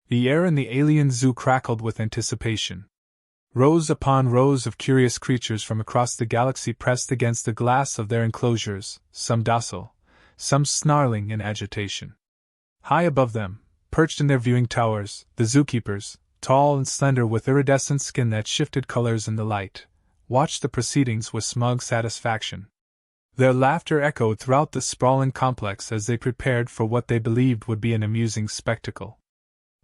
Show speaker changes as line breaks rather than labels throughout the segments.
The air in the alien zoo crackled with anticipation. Rows upon rows of curious creatures from across the galaxy pressed against the glass of their enclosures, some docile, some snarling in agitation. High above them, perched in their viewing towers, the zookeepers, tall and slender with iridescent skin that shifted colors in the light, watched the proceedings with smug satisfaction. Their laughter echoed throughout the sprawling complex as they prepared for what they believed would be an amusing spectacle.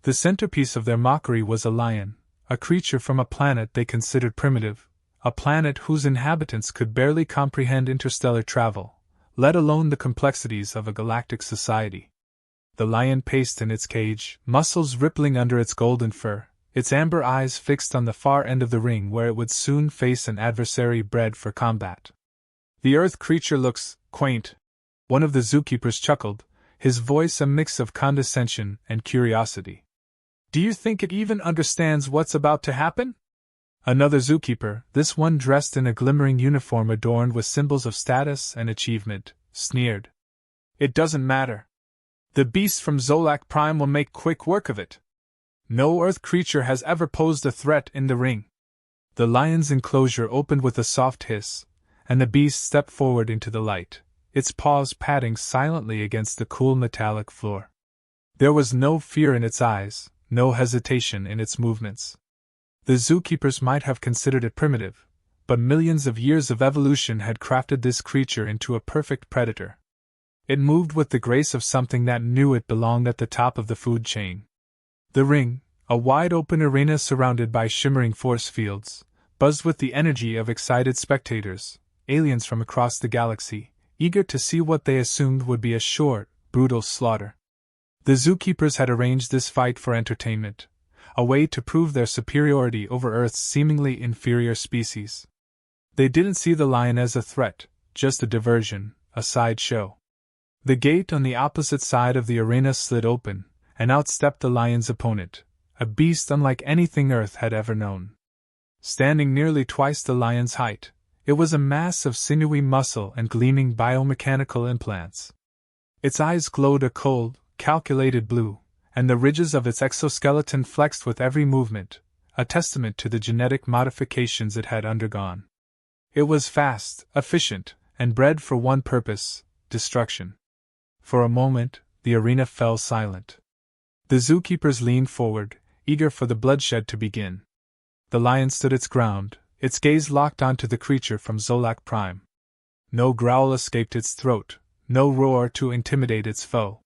The centerpiece of their mockery was a lion, a creature from a planet they considered primitive, a planet whose inhabitants could barely comprehend interstellar travel, let alone the complexities of a galactic society. The lion paced in its cage, muscles rippling under its golden fur, its amber eyes fixed on the far end of the ring where it would soon face an adversary bred for combat. "The Earth creature looks quaint," one of the zookeepers chuckled, his voice a mix of condescension and curiosity. "Do you think it even understands what's about to happen?" Another zookeeper, this one dressed in a glimmering uniform adorned with symbols of status and achievement, sneered. "It doesn't matter. The beast from Zolak Prime will make quick work of it. No Earth creature has ever posed a threat in the ring." The lion's enclosure opened with a soft hiss, and the beast stepped forward into the light, its paws patting silently against the cool metallic floor. There was no fear in its eyes, no hesitation in its movements. The zookeepers might have considered it primitive, but millions of years of evolution had crafted this creature into a perfect predator. It moved with the grace of something that knew it belonged at the top of the food chain. The ring, a wide-open arena surrounded by shimmering force fields, buzzed with the energy of excited spectators, aliens from across the galaxy, eager to see what they assumed would be a short, brutal slaughter. The zookeepers had arranged this fight for entertainment, a way to prove their superiority over Earth's seemingly inferior species. They didn't see the lion as a threat, just a diversion, a sideshow. The gate on the opposite side of the arena slid open, and out stepped the lion's opponent, a beast unlike anything Earth had ever known. Standing nearly twice the lion's height, it was a mass of sinewy muscle and gleaming biomechanical implants. Its eyes glowed a cold, calculated blue, and the ridges of its exoskeleton flexed with every movement, a testament to the genetic modifications it had undergone. It was fast, efficient, and bred for one purpose: destruction. For a moment, the arena fell silent. The zookeepers leaned forward, eager for the bloodshed to begin. The lion stood its ground, its gaze locked onto the creature from Zolak Prime. No growl escaped its throat, no roar to intimidate its foe.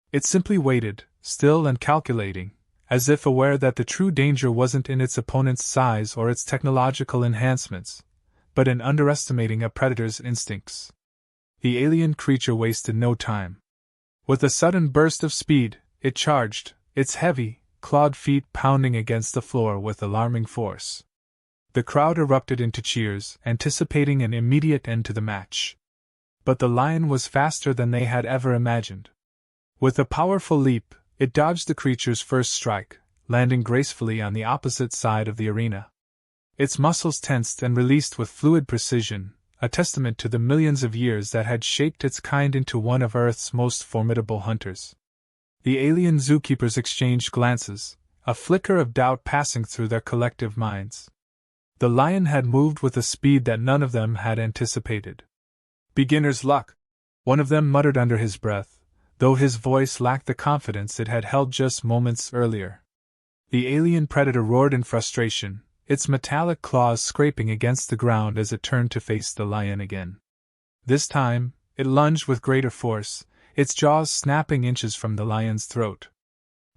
It simply waited, still and calculating, as if aware that the true danger wasn't in its opponent's size or its technological enhancements, but in underestimating a predator's instincts. The alien creature wasted no time. With a sudden burst of speed, it charged, its heavy, clawed feet pounding against the floor with alarming force. The crowd erupted into cheers, anticipating an immediate end to the match. But the lion was faster than they had ever imagined. With a powerful leap, it dodged the creature's first strike, landing gracefully on the opposite side of the arena. Its muscles tensed and released with fluid precision, a testament to the millions of years that had shaped its kind into one of Earth's most formidable hunters. The alien zookeepers exchanged glances, a flicker of doubt passing through their collective minds. The lion had moved with a speed that none of them had anticipated. "Beginner's luck," one of them muttered under his breath, though his voice lacked the confidence it had held just moments earlier. The alien predator roared in frustration, its metallic claws scraping against the ground as it turned to face the lion again. This time, it lunged with greater force, its jaws snapping inches from the lion's throat.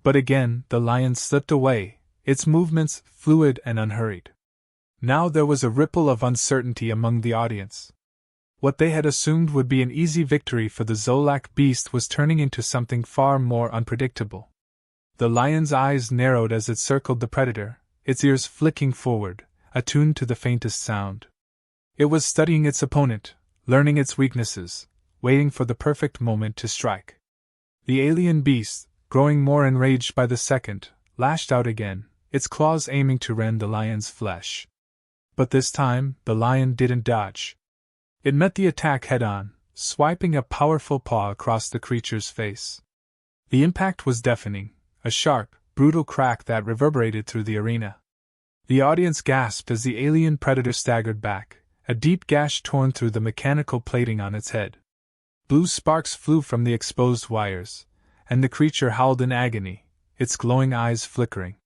But again, the lion slipped away, its movements fluid and unhurried. Now there was a ripple of uncertainty among the audience. What they had assumed would be an easy victory for the Zolak beast was turning into something far more unpredictable. The lion's eyes narrowed as it circled the predator, its ears flicking forward, attuned to the faintest sound. It was studying its opponent, learning its weaknesses, waiting for the perfect moment to strike. The alien beast, growing more enraged by the second, lashed out again, its claws aiming to rend the lion's flesh. But this time, the lion didn't dodge. It met the attack head-on, swiping a powerful paw across the creature's face. The impact was deafening, a sharp, brutal crack that reverberated through the arena. The audience gasped as the alien predator staggered back, a deep gash torn through the mechanical plating on its head. Blue sparks flew from the exposed wires, and the creature howled in agony, its glowing eyes flickering.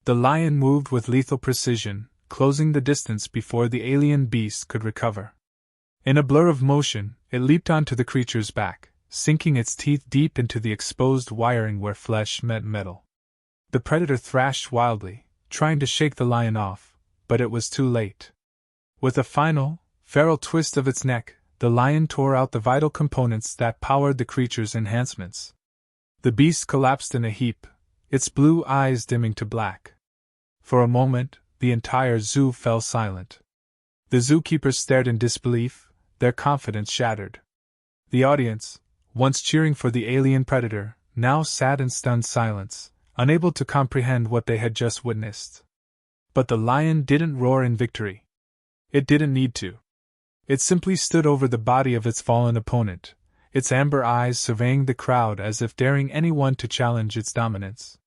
The lion moved with lethal precision, closing the distance before the alien beast could recover. In a blur of motion, it leaped onto the creature's back, sinking its teeth deep into the exposed wiring where flesh met metal. The predator thrashed wildly, trying to shake the lion off, but it was too late. With a final, feral twist of its neck, the lion tore out the vital components that powered the creature's enhancements. The beast collapsed in a heap, its blue eyes dimming to black. For a moment, the entire zoo fell silent. The zookeepers stared in disbelief, their confidence shattered. The audience, once cheering for the alien predator, now sat in stunned silence, unable to comprehend what they had just witnessed. But the lion didn't roar in victory. It didn't need to. It simply stood over the body of its fallen opponent, its amber eyes surveying the crowd as if daring anyone to challenge its dominance.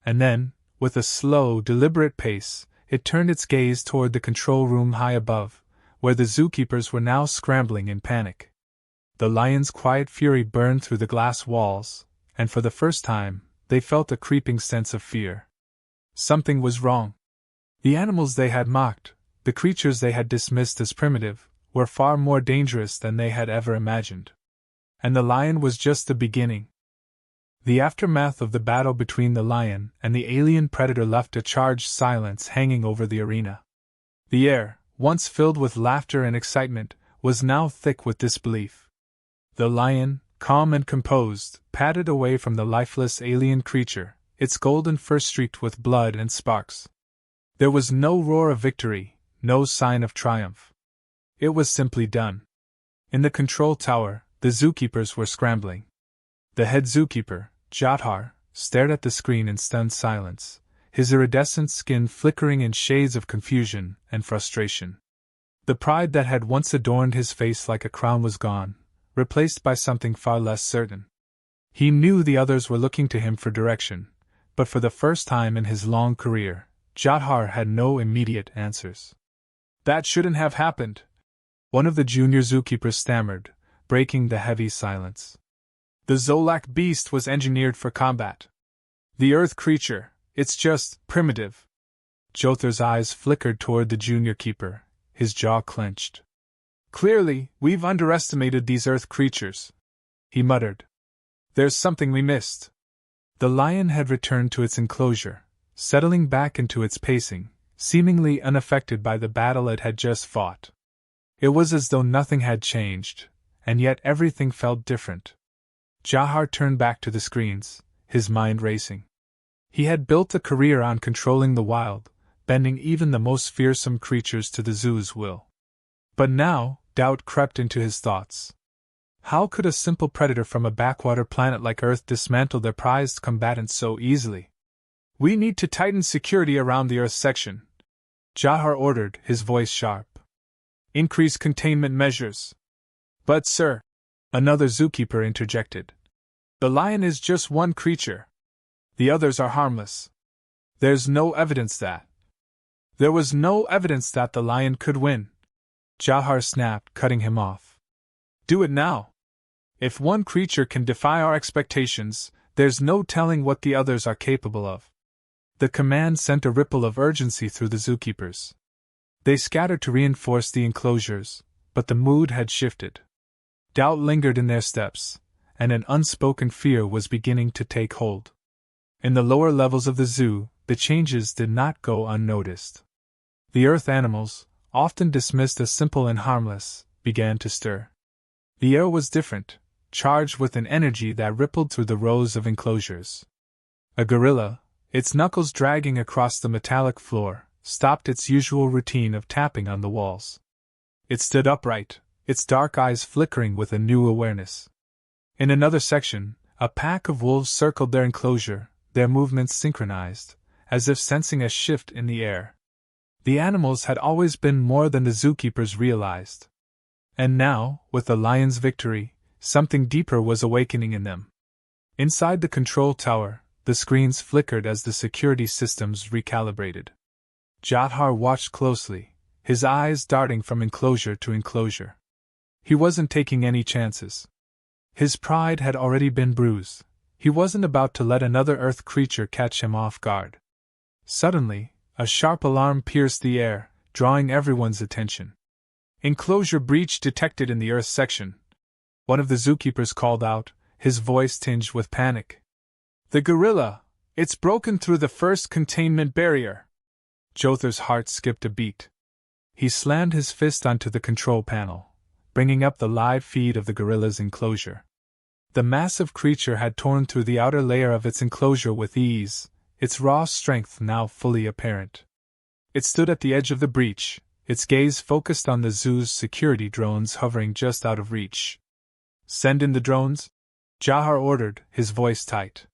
And then, with a slow, deliberate pace, it turned its gaze toward the control room high above, where the zookeepers were now scrambling in panic. The lion's quiet fury burned through the glass walls, and for the first time, they felt a creeping sense of fear. Something was wrong. The animals they had mocked, the creatures they had dismissed as primitive, were far more dangerous than they had ever imagined. And the lion was just the beginning. The aftermath of the battle between the lion and the alien predator left a charged silence hanging over the arena. The air, once filled with laughter and excitement, was now thick with disbelief. The lion, calm and composed, padded away from the lifeless alien creature, its golden fur streaked with blood and sparks. There was no roar of victory, no sign of triumph. It was simply done. In the control tower, the zookeepers were scrambling. The head zookeeper, Jadhar, stared at the screen in stunned silence, his iridescent skin flickering in shades of confusion and frustration. The pride that had once adorned his face like a crown was gone, replaced by something far less certain. He knew the others were looking to him for direction, but for the first time in his long career, Jadhar had no immediate answers. "That shouldn't have happened," one of the junior zookeepers stammered, breaking the heavy silence. "The Zolak beast was engineered for combat. The Earth creature, it's just primitive." Jothar's eyes flickered toward the junior keeper, his jaw clenched. "Clearly, we've underestimated these Earth creatures," he muttered. "There's something we missed." The lion had returned to its enclosure, settling back into its pacing, seemingly unaffected by the battle it had just fought. It was as though nothing had changed, and yet everything felt different. Jahar turned back to the screens, his mind racing. He had built a career on controlling the wild, bending even the most fearsome creatures to the zoo's will. But now, doubt crept into his thoughts. How could a simple predator from a backwater planet like Earth dismantle their prized combatant so easily? "We need to tighten security around the Earth section," Jahar ordered, his voice sharp. "Increase containment measures." "But sir," another zookeeper interjected, "the lion is just one creature. The others are harmless. There's no evidence that." "There was no evidence that the lion could win," Jahar snapped, cutting him off. "Do it now. If one creature can defy our expectations, there's no telling what the others are capable of." The command sent a ripple of urgency through the zookeepers. They scattered to reinforce the enclosures, but the mood had shifted. Doubt lingered in their steps, and an unspoken fear was beginning to take hold. In the lower levels of the zoo, the changes did not go unnoticed. The earth animals, often dismissed as simple and harmless, began to stir. The air was different, charged with an energy that rippled through the rows of enclosures. A gorilla, its knuckles dragging across the metallic floor, stopped its usual routine of tapping on the walls. It stood upright, its dark eyes flickering with a new awareness. In another section, a pack of wolves circled their enclosure, their movements synchronized, as if sensing a shift in the air. The animals had always been more than the zookeepers realized. And now, with the lion's victory, something deeper was awakening in them. Inside the control tower, The screens flickered as the security systems recalibrated. Jadhar watched closely, his eyes darting from enclosure to enclosure. He wasn't taking any chances. His pride had already been bruised. He wasn't about to let another Earth creature catch him off guard. Suddenly, a sharp alarm pierced the air, drawing everyone's attention. Enclosure breach detected in the Earth section. One of the zookeepers called out, his voice tinged with panic. The gorilla! It's broken through the first containment barrier! Jothar's heart skipped a beat. He slammed his fist onto the control panel, bringing up the live feed of the gorilla's enclosure. The massive creature had torn through the outer layer of its enclosure with ease, its raw strength now fully apparent. It stood at the edge of the breach, its gaze focused on the zoo's security drones hovering just out of reach. Send in the drones? Jahar ordered, his voice tight.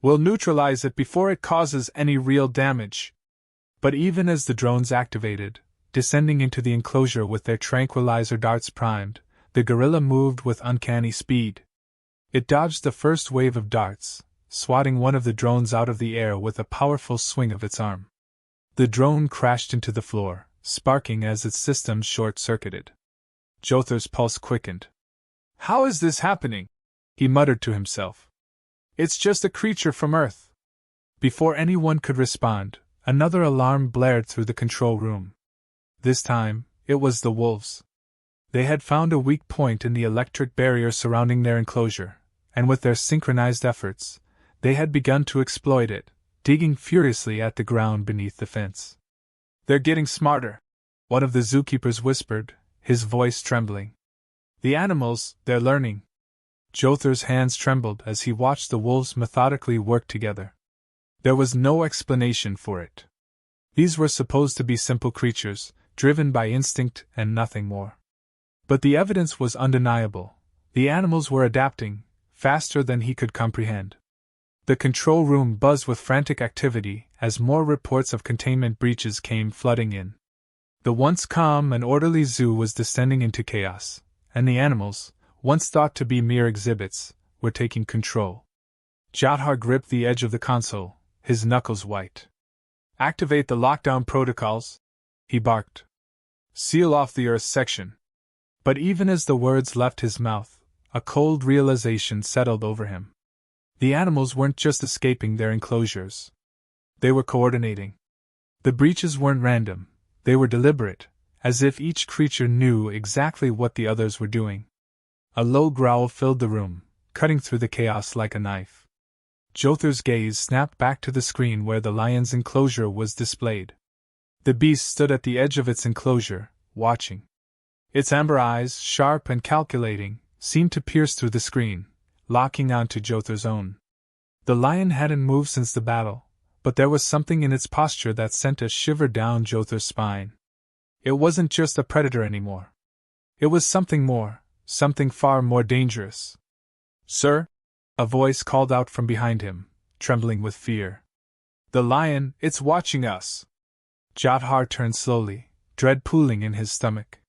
We'll neutralize it before it causes any real damage. But even as the drones activated, descending into the enclosure with their tranquilizer darts primed, the gorilla moved with uncanny speed. It dodged the first wave of darts, swatting one of the drones out of the air with a powerful swing of its arm. The drone crashed into the floor, sparking as its systems short-circuited. Jothar's pulse quickened. How is this happening? He muttered to himself. It's just a creature from Earth. Before anyone could respond, another alarm blared through the control room. This time, it was the wolves. They had found a weak point in the electric barrier surrounding their enclosure, and with their synchronized efforts, they had begun to exploit it, digging furiously at the ground beneath the fence. They're getting smarter, one of the zookeepers whispered, his voice trembling. The animals, they're learning. Jothar's hands trembled as he watched the wolves methodically work together. There was no explanation for it. These were supposed to be simple creatures, driven by instinct and nothing more. But the evidence was undeniable. The animals were adapting, faster than he could comprehend. The control room buzzed with frantic activity as more reports of containment breaches came flooding in. The once calm and orderly zoo was descending into chaos, and the animals, once thought to be mere exhibits, were taking control. Jadhar gripped the edge of the console, his knuckles white. Activate the lockdown protocols, he barked. Seal off the Earth section. But even as the words left his mouth, a cold realization settled over him. The animals weren't just escaping their enclosures. They were coordinating. The breaches weren't random, they were deliberate, as if each creature knew exactly what the others were doing. A low growl filled the room, cutting through the chaos like a knife. Jothar's gaze snapped back to the screen where the lion's enclosure was displayed. The beast stood at the edge of its enclosure, watching. Its amber eyes, sharp and calculating, seemed to pierce through the screen, locking onto Jothar's own. The lion hadn't moved since the battle, but there was something in its posture that sent a shiver down Jothar's spine. It wasn't just a predator anymore. It was something more. Something far more dangerous. Sir? A voice called out from behind him, trembling with fear. The lion, it's watching us. Jadhar turned slowly, dread pooling in his stomach.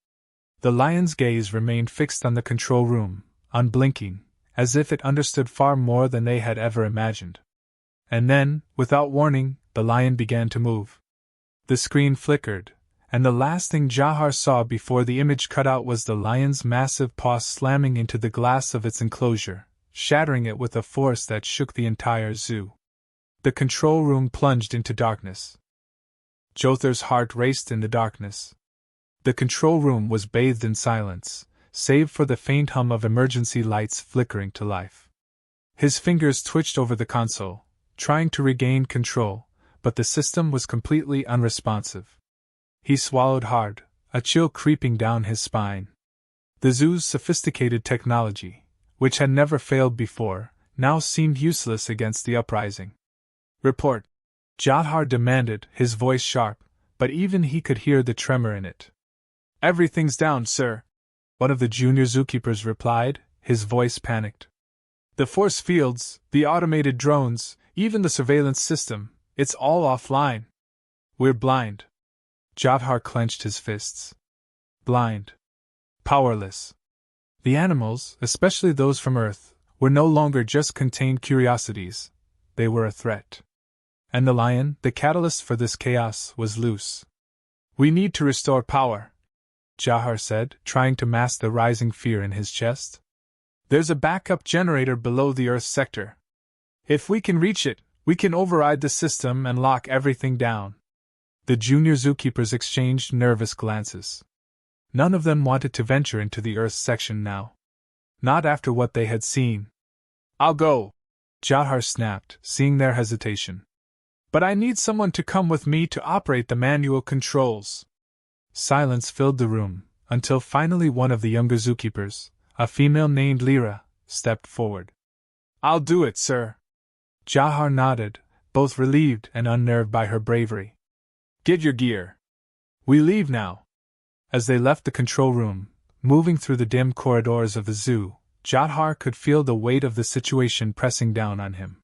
The lion's gaze remained fixed on the control room, unblinking, as if it understood far more than they had ever imagined. And then, without warning, the lion began to move. The screen flickered, and the last thing Jahar saw before the image cut out was the lion's massive paws slamming into the glass of its enclosure, shattering it with a force that shook the entire zoo. The control room plunged into darkness. Jothar's heart raced in the darkness. The control room was bathed in silence, save for the faint hum of emergency lights flickering to life. His fingers twitched over the console, trying to regain control, but the system was completely unresponsive. He swallowed hard, a chill creeping down his spine. The zoo's sophisticated technology, which had never failed before, now seemed useless against the uprising. Report, Jadhar demanded, his voice sharp, but even he could hear the tremor in it. Everything's down, sir, one of the junior zookeepers replied, his voice panicked. The force fields, the automated drones, even the surveillance system, it's all offline. We're blind. Jadhar clenched his fists. Blind. Powerless. The animals, especially those from Earth, were no longer just contained curiosities. they were a threat. And the lion, the catalyst for this chaos, was loose. "We need to restore power," Jahar said, trying to mask the rising fear in his chest. "There's a backup generator below the Earth sector. If we can reach it, we can override the system and lock everything down." The junior zookeepers exchanged nervous glances. None of them wanted to venture into the Earth section now. Not after what they had seen. "I'll go," Jahar snapped, seeing their hesitation. "But I need someone to come with me to operate the manual controls." Silence filled the room, until finally one of the younger zookeepers, a female named Lyra, stepped forward. "I'll do it, sir." Jahar nodded, both relieved and unnerved by her bravery. "Get your gear. We leave now." As they left the control room, moving through the dim corridors of the zoo, Jahar could feel the weight of the situation pressing down on him.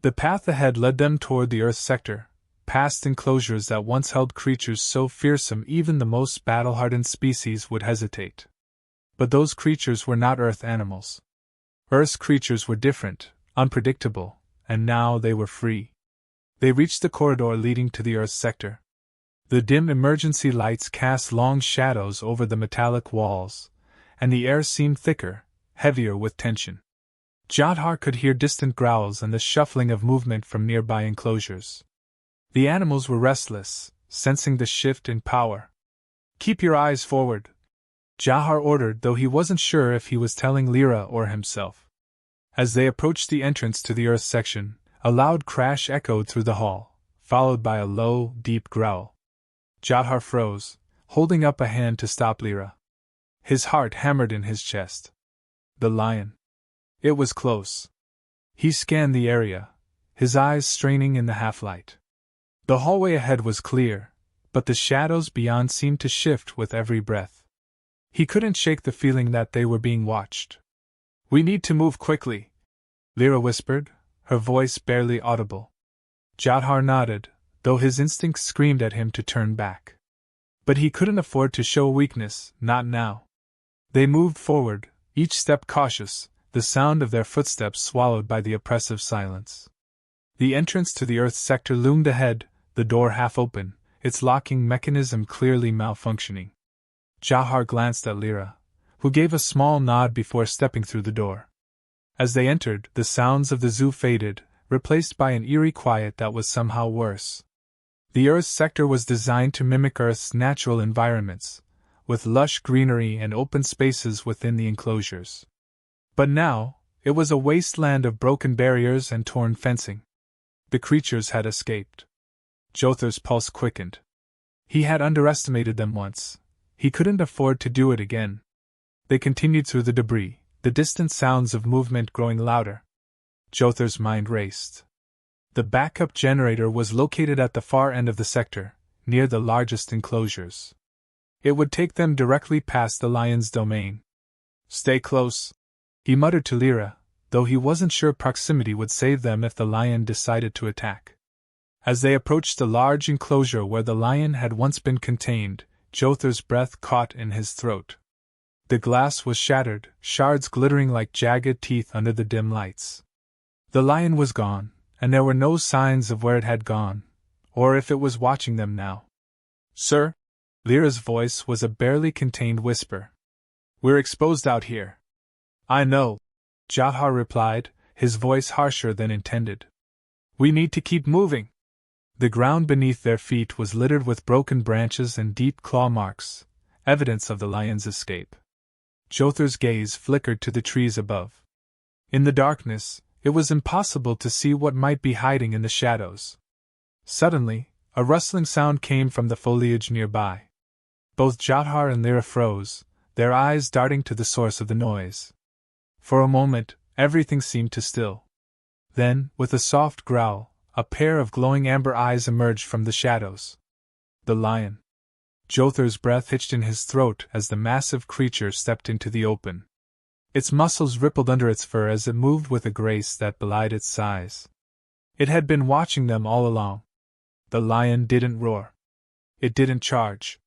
The path ahead led them toward the Earth sector, past enclosures that once held creatures so fearsome even the most battle-hardened species would hesitate. But those creatures were not Earth animals. Earth's creatures were different, unpredictable, and now they were free. They reached the corridor leading to the Earth sector. The dim emergency lights cast long shadows over the metallic walls, and the air seemed thicker, heavier with tension. Jahar could hear distant growls and the shuffling of movement from nearby enclosures. The animals were restless, sensing the shift in power. "Keep your eyes forward," Jahar ordered, though he wasn't sure if he was telling Lyra or himself. As they approached the entrance to the Earth section, a loud crash echoed through the hall, followed by a low, deep growl. Jahar froze, holding up a hand to stop Lyra. His heart hammered in his chest. The lion. It was close. He scanned the area, his eyes straining in the half-light. The hallway ahead was clear, but the shadows beyond seemed to shift with every breath. He couldn't shake the feeling that they were being watched. "We need to move quickly," Lyra whispered, her voice barely audible. Jahar nodded, though his instincts screamed at him to turn back. But he couldn't afford to show weakness, not now. They moved forward, each step cautious, the sound of their footsteps swallowed by the oppressive silence. The entrance to the Earth sector loomed ahead, the door half open, its locking mechanism clearly malfunctioning. Jahar glanced at Lyra, who gave a small nod before stepping through the door. As they entered, the sounds of the zoo faded, replaced by an eerie quiet that was somehow worse. The Earth sector was designed to mimic Earth's natural environments, with lush greenery and open spaces within the enclosures. But now, it was a wasteland of broken barriers and torn fencing. The creatures had escaped. Jothar's pulse quickened. He had underestimated them once. He couldn't afford to do it again. They continued through the debris, the distant sounds of movement growing louder. Jothar's mind raced. The backup generator was located at the far end of the sector, near the largest enclosures. It would take them directly past the lion's domain. "Stay close," he muttered to Lyra, though he wasn't sure proximity would save them if the lion decided to attack. As they approached the large enclosure where the lion had once been contained, Jothar's breath caught in his throat. The glass was shattered, shards glittering like jagged teeth under the dim lights. The lion was gone, and there were no signs of where it had gone, or if it was watching them now. "Sir?" Lyra's voice was a barely contained whisper. "We're exposed out here." "I know," Jahar replied, his voice harsher than intended. "We need to keep moving." The ground beneath their feet was littered with broken branches and deep claw marks, evidence of the lion's escape. Jothar's gaze flickered to the trees above. In the darkness, it was impossible to see what might be hiding in the shadows. Suddenly, a rustling sound came from the foliage nearby. Both Jahar and Lyra froze, their eyes darting to the source of the noise. For a moment, everything seemed to still. Then, with a soft growl, a pair of glowing amber eyes emerged from the shadows. The lion. Jothar's breath hitched in his throat as the massive creature stepped into the open. Its muscles rippled under its fur as it moved with a grace that belied its size. It had been watching them all along. The lion didn't roar. It didn't charge.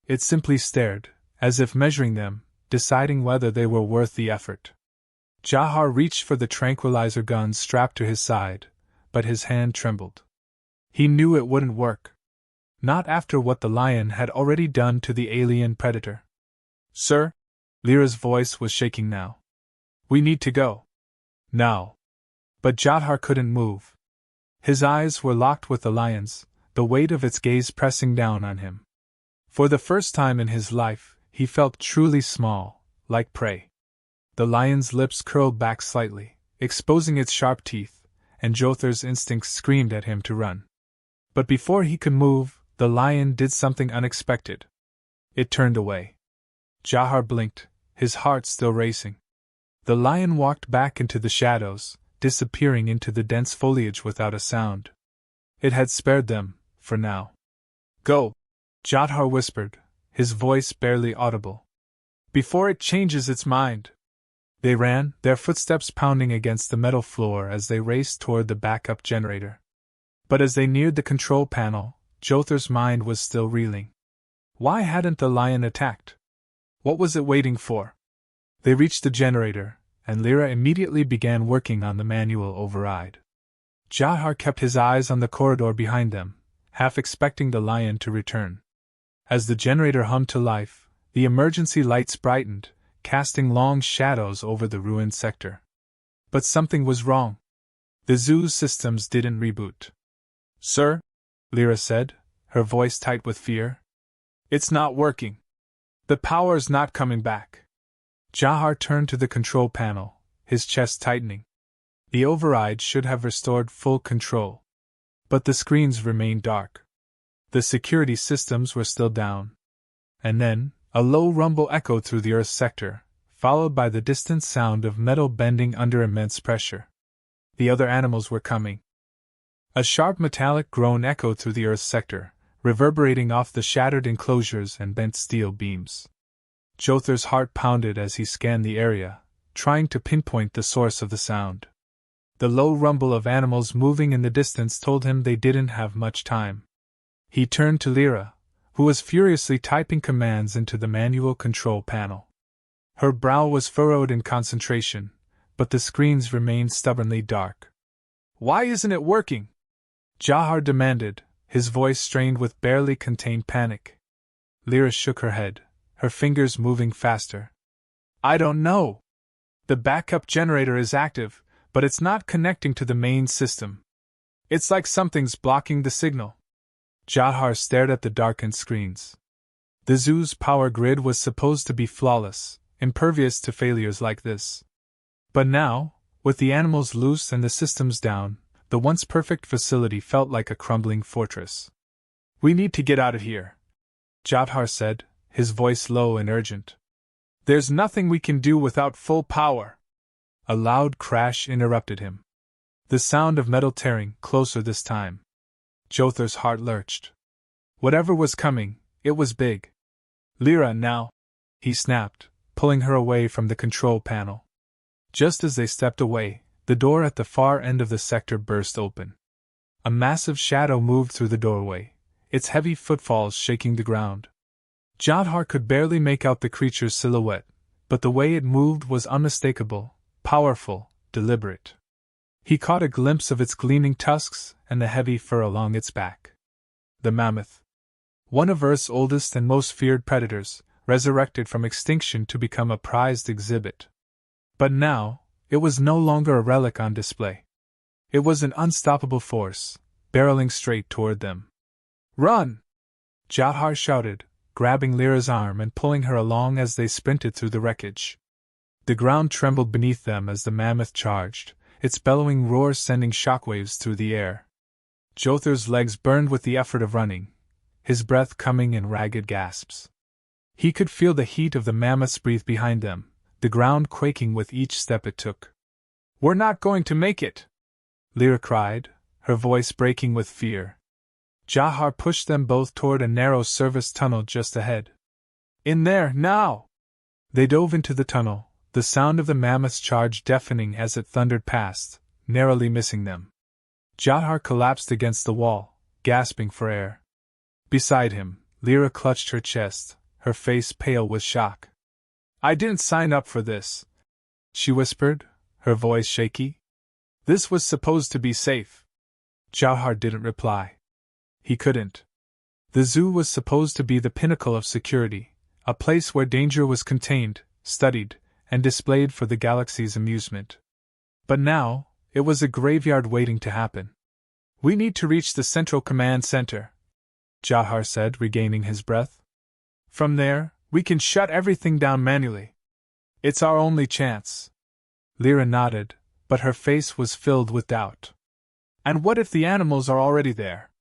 It simply stared, as if measuring them, deciding whether they were worth the effort. Jahar reached for the tranquilizer gun strapped to his side, but his hand trembled. He knew it wouldn't work. Not after what the lion had already done to the alien predator. Sir? Lyra's voice was shaking now. We need to go. Now. But Jadhar couldn't move. His eyes were locked with the lion's, the weight of its gaze pressing down on him. For the first time in his life, he felt truly small, like prey. The lion's lips curled back slightly, exposing its sharp teeth, and Jothar's instincts screamed at him to run. But before he could move, the lion did something unexpected. It turned away. Jadhar blinked, his heart still racing. The lion walked back into the shadows, disappearing into the dense foliage without a sound. It had spared them, for now. Go! Jadhar whispered, his voice barely audible. Before it changes its mind. They ran, their footsteps pounding against the metal floor as they raced toward the backup generator. But as they neared the control panel, Jothar's mind was still reeling. Why hadn't the lion attacked? What was it waiting for? They reached the generator, and Lyra immediately began working on the manual override. Jadhar kept his eyes on the corridor behind them, half expecting the lion to return. As the generator hummed to life, the emergency lights brightened, casting long shadows over the ruined sector. But something was wrong. The zoo's systems didn't reboot. Sir? Lyra said, her voice tight with fear. It's not working. The power's not coming back. Jadhar turned to the control panel, his chest tightening. The override should have restored full control. But the screens remained dark. The security systems were still down. And then, a low rumble echoed through the Earth's sector, followed by the distant sound of metal bending under immense pressure. The other animals were coming. A sharp metallic groan echoed through the Earth's sector, reverberating off the shattered enclosures and bent steel beams. Jothar's heart pounded as he scanned the area, trying to pinpoint the source of the sound. The low rumble of animals moving in the distance told him they didn't have much time. He turned to Lyra, who was furiously typing commands into the manual control panel. Her brow was furrowed in concentration, but the screens remained stubbornly dark. Why isn't it working? Jadhar demanded, his voice strained with barely contained panic. Lyra shook her head, her fingers moving faster. I don't know. The backup generator is active, but it's not connecting to the main system. It's like something's blocking the signal. Jadhar stared at the darkened screens. The zoo's power grid was supposed to be flawless, impervious to failures like this. But now, with the animals loose and the systems down, the once perfect facility felt like a crumbling fortress. We need to get out of here, Jadhar said, his voice low and urgent. There's nothing we can do without full power. A loud crash interrupted him. The sound of metal tearing, closer this time. Jothar's heart lurched. Whatever was coming, it was big. Lyra, now, he snapped, pulling her away from the control panel. Just as they stepped away, the door at the far end of the sector burst open. A massive shadow moved through the doorway, its heavy footfalls shaking the ground. Jadhar could barely make out the creature's silhouette, but the way it moved was unmistakable, powerful, deliberate. He caught a glimpse of its gleaming tusks and the heavy fur along its back. The mammoth. One of Earth's oldest and most feared predators, resurrected from extinction to become a prized exhibit. But now, it was no longer a relic on display. It was an unstoppable force, barreling straight toward them. Run! Jadhar shouted, grabbing Lyra's arm and pulling her along as they sprinted through the wreckage. The ground trembled beneath them as the mammoth charged, its bellowing roar sending shockwaves through the air. Jothar's legs burned with the effort of running, his breath coming in ragged gasps. He could feel the heat of the mammoth's breath behind them, the ground quaking with each step it took. We're not going to make it! Lyra cried, her voice breaking with fear. Jadhar pushed them both toward a narrow service tunnel just ahead. In there, now! They dove into the tunnel, the sound of the mammoth's charge deafening as it thundered past, narrowly missing them. Jadhar collapsed against the wall, gasping for air. Beside him, Lyra clutched her chest, her face pale with shock. I didn't sign up for this, she whispered, her voice shaky. This was supposed to be safe. Jauhar didn't reply. He couldn't. The zoo was supposed to be the pinnacle of security, a place where danger was contained, studied, and displayed for the galaxy's amusement. But now, it was a graveyard waiting to happen. "We need to reach the Central Command Center," Jauhar said, regaining his breath. "From there, we can shut everything down manually. It's our only chance." Lyra nodded, but her face was filled with doubt. "And what if the animals are already there?"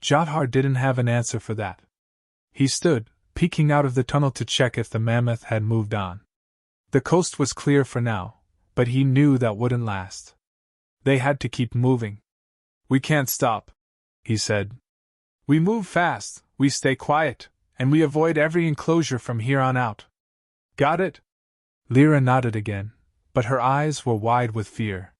Jauhar didn't have an answer for that. He stood, peeking out of the tunnel to check if the mammoth had moved on. The coast was clear for now, but he knew that wouldn't last. They had to keep moving. "We can't stop," he said. "We move fast, we stay quiet, and we avoid every enclosure from here on out. Got it?" Lyra nodded again, but her eyes were wide with fear.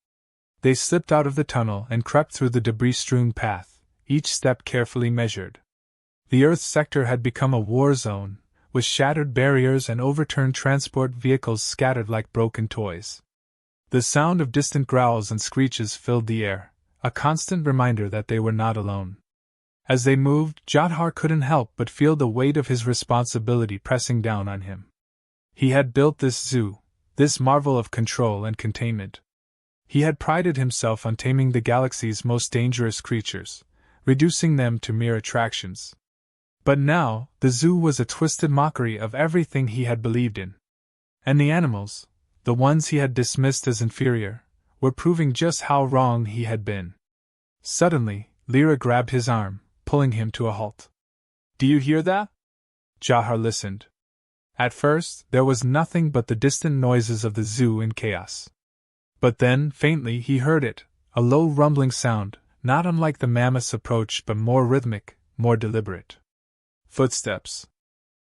They slipped out of the tunnel and crept through the debris-strewn path, each step carefully measured. The Earth sector had become a war zone, with shattered barriers and overturned transport vehicles scattered like broken toys. The sound of distant growls and screeches filled the air, a constant reminder that they were not alone. As they moved, Jauhar couldn't help but feel the weight of his responsibility pressing down on him. He had built this zoo, this marvel of control and containment. He had prided himself on taming the galaxy's most dangerous creatures, reducing them to mere attractions. But now, the zoo was a twisted mockery of everything he had believed in. And the animals, the ones he had dismissed as inferior, were proving just how wrong he had been. Suddenly, Lyra grabbed his arm, pulling him to a halt. "Do you hear that?" Jauhar listened. At first, there was nothing but the distant noises of the zoo in chaos. But then, faintly, he heard it, a low rumbling sound, not unlike the mammoth's approach but more rhythmic, more deliberate. Footsteps.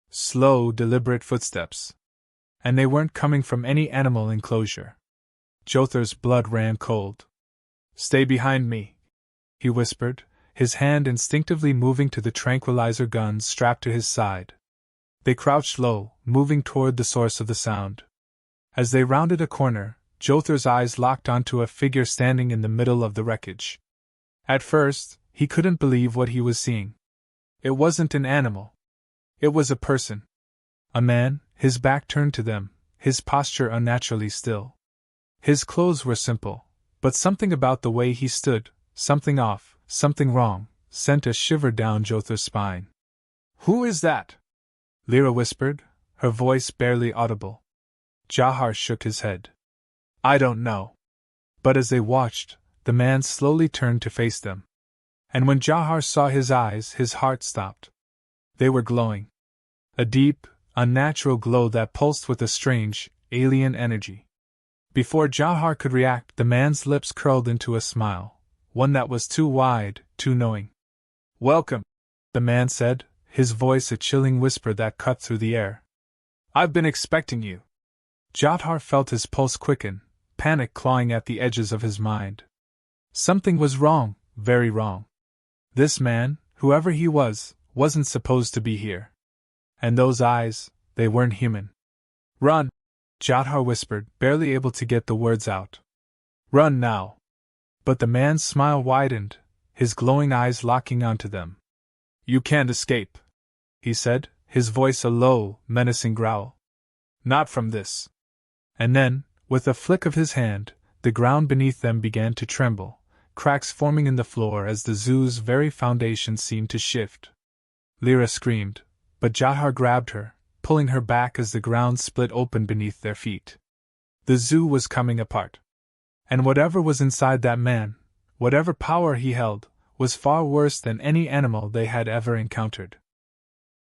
Slow, deliberate footsteps. And they weren't coming from any animal enclosure. Jothar's blood ran cold. "Stay behind me," he whispered, his hand instinctively moving to the tranquilizer guns strapped to his side. They crouched low, moving toward the source of the sound. As they rounded a corner, Jothar's eyes locked onto a figure standing in the middle of the wreckage. At first, he couldn't believe what he was seeing. It wasn't an animal. It was a person. A man, his back turned to them, his posture unnaturally still. His clothes were simple, but something about the way he stood, something off, something wrong, sent a shiver down Jothar's spine. "Who is that?" Lyra whispered, her voice barely audible. Jauhar shook his head. "I don't know." But as they watched, the man slowly turned to face them. And when Jauhar saw his eyes, his heart stopped. They were glowing. A deep, unnatural glow that pulsed with a strange, alien energy. Before Jauhar could react, the man's lips curled into a smile, one that was too wide, too knowing. "Welcome," the man said, his voice a chilling whisper that cut through the air. "I've been expecting you." Jauhar felt his pulse quicken, panic clawing at the edges of his mind. Something was wrong, very wrong. This man, whoever he was, wasn't supposed to be here. And those eyes, they weren't human. "Run," Jauhar whispered, barely able to get the words out. "Run now." But the man's smile widened, his glowing eyes locking onto them. "You can't escape," he said, his voice a low, menacing growl. "Not from this." And then, with a flick of his hand, the ground beneath them began to tremble, cracks forming in the floor as the zoo's very foundation seemed to shift. Lyra screamed, but Jauhar grabbed her, pulling her back as the ground split open beneath their feet. The zoo was coming apart. And whatever was inside that man, whatever power he held, was far worse than any animal they had ever encountered.